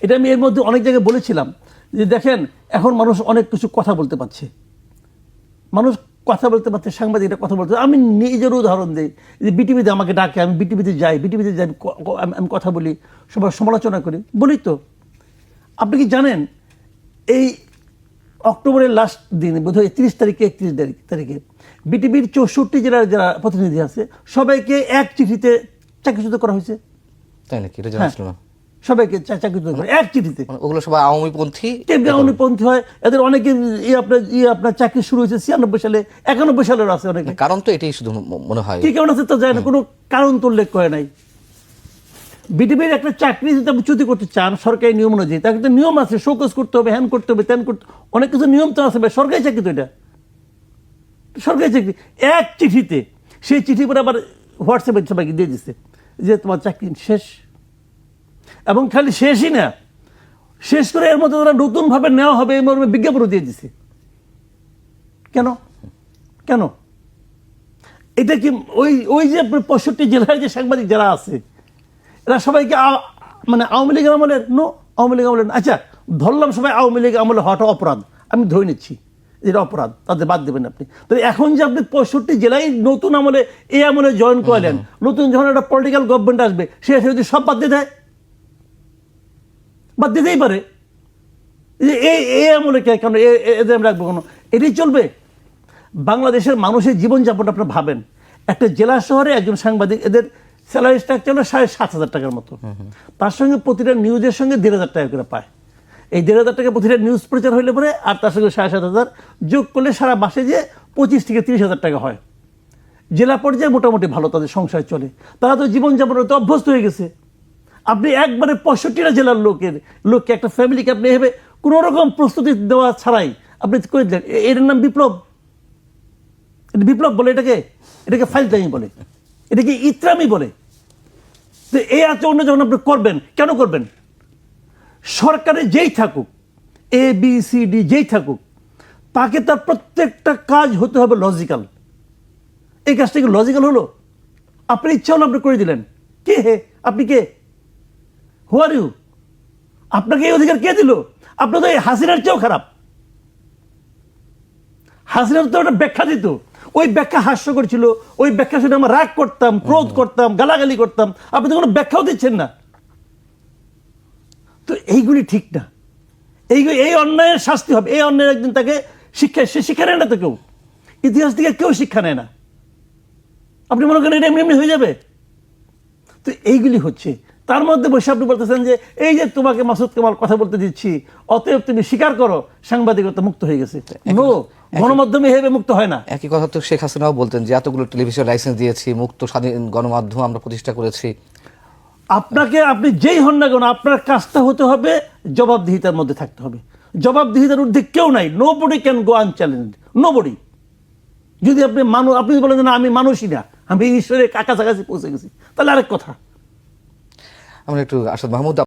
এটা আমি এর মধ্যে অনেক জায়গায় বলেছিলাম যে দেখেন এখন মানুষ অনেক কিছু কথা বলতে পারছে, মানুষ কথা বলতে পারছে, সাংবাদিকরা কথা বলতে। আমি নিজের উদাহরণ দিই যে বিটিভিতে আমাকে ডাকে, আমি বিটিভিতে যাই, আমি কথা বলি, সবার সমালোচনা করি, বলি তো। আপনি কি জানেন এই অক্টোবরের লাস্ট দিনে বোধহয় 30 তারিখে 31 তারিখে বিটিভির 64 জেলার যারা প্রতিনিধি আছে সবাইকে এক চিঠিতে চাকরিচ্যুত করা হয়েছে। তাই নাকি? এটা জানা ছিল না। সবাইকে চাকরিচ্যুত করে এক চিঠিতে। ওগুলো সবাই আওয়ামীপন্থী, আওয়ামীপন্থী হয়, এদের অনেকে আপনার চাকরি শুরু হয়েছে 96 সালে, 91 সালের আছে অনেকে। কারণ তো এটাই শুধু মনে হয়। কি কারণ আছে তো যায় না, কোনো কারণ তো উল্লেখ করে নাই। বিটিভির একটা চাকরি যদি আপনি চ্যুতি করতে চান সরকারি নিয়ম অনুযায়ী, তার কিন্তু নিয়ম আছে, শোকজ করতে হবে, হ্যান করতে হবে, ত্যান করতে, অনেক কিছু নিয়ম তো আছে। সরকারি চাকরি তো এটা, সরকারি চাকরি। এক চিঠিতে, সেই চিঠি পরে আবার হোয়াটসঅ্যাপে সবাইকে দিয়ে দিচ্ছে যে তোমার চাকরি শেষ। এবং খালি শেষই না, শেষ করে এর মধ্যে তারা নতুনভাবে নেওয়া হবে এই মর্মে বিজ্ঞাপনও দিয়ে দিছে। কেন কেন? এটা কি ওই যে 65 জেলার যে সাংবাদিক যারা আছে এরা সবাইকে মানে আওয়ামী লীগের আমলের? নো, আওয়ামী লীগ আমলের। আচ্ছা ধরলাম সবাই আওয়ামী লীগ আমলে হওয়াটা অপরাধ, আমি ধরে নিচ্ছি এটা অপরাধ, তাদের বাদ দেবেন আপনি। তো এখন যে আপনি 65 জেলায় নতুন আমলে এই আমলে জয়েন করলেন, নতুন যখন একটা পলিটিক্যাল গভর্নমেন্ট আসবে সে যদি সব বাদ দিয়ে দেয়, বাদ দিতেই পারে। এই আমলে কেন এদের আমি রাখবো? কোনো এটাই চলবে? বাংলাদেশের মানুষের জীবনযাপন আপনারা ভাবেন, একটা জেলা শহরে একজন সাংবাদিক এদের স্যালারি স্ট্রাকচার হলো 7,500 টাকার মতো, তার সঙ্গে প্রতিটা নিউজের সঙ্গে 1,500 টাকা করে পায়। এই 1,500 টাকা প্রতিটা নিউজ প্রচার হইলে পরে আর তার সঙ্গে 7,500 যোগ করলে সারা মাসে যে 25 থেকে 30,000 টাকা হয়। জেলা পর্যায়ে মোটামুটি ভালো তাদের সংসার চলে, তারা তো জীবনযাপনের তো অভ্যস্ত হয়ে গেছে। আপনি একবারে 65টা জেলার লোককে একটা ফ্যামিলিকে আপনি এভাবে কোনো রকম প্রস্তুতি দেওয়া ছাড়াই আপনি করে দিলেন, এর নাম বিপ্লব? বিপ্লব বলে এটাকে ফাইলটামি বলে, এটাকে ইত্রামি বলে। তো এই আচরণ যখন আপনি করবেন, কেন করবেন? সরকারে যেই থাকুক, ABCD যেই থাকুক, তাকে তার প্রত্যেকটা কাজ হতে হবে লজিক্যাল। এই কাজটা কি লজিক্যাল হলো? আপনার ইচ্ছা হলো আপনি করে দিলেন। কে হে? আপনি কে? হু আর ইউ? আপনাকে এই অধিকার কে দিল? আপনার তো এই হাসিনার চেয়েও খারাপ। হাসিনার তো একটা ব্যাখ্যা দিত, ওই ব্যাখ্যা হাস্যকর ছিল, ওই ব্যাখ্যা শুনে আমরা রাগ করতাম, ক্রোধ করতাম, গালাগালি করতাম। আপনি তো কোনো ব্যাখ্যাও দিচ্ছেন না। তো এইগুলি ঠিক না, এই অন্যায়ের শাস্তি হবে। এই অন্যায়ের একদিন তাকে শিক্ষা নেয় না তো কেউ, ইতিহাস থেকে কেউ শিক্ষা নেয় না। আপনি মনে করেন এটা এমনি হয়ে যাবে? তো এইগুলি হচ্ছে। তার মধ্যে বসে আপনি বলতেছেন যে এই যে তোমাকে মাসুদ কামাল কথা বলতে দিচ্ছি, অতএব তুমি স্বীকার করো সাংবাদিকতা মুক্ত হয়ে গেছে। নো, গণমাধ্যমে এভাবে মুক্ত হয় না। একই কথা তো শেখ হাসিনাও বলতেন যে এতগুলো টেলিভিশন লাইসেন্স দিয়েছি, মুক্ত স্বাধীন গণমাধ্যম আমরা প্রতিষ্ঠা করেছি। আপনি যেই হন না কেন, আপনার কাজটা হতে হবে জবাবদিহিতার মধ্যে থাকতে হবে। জবাবদিহিতার ঊর্ধ্বে কেউ নাই। Nobody can go unchallenged, nobody. যদি আপনি বলেন না আমি মানুষই না, আমি ঈশ্বরের কাছাকাছি পৌঁছে গেছি, তাহলে আরেক কথা। আমরা একটু আসাদ মাহমুদ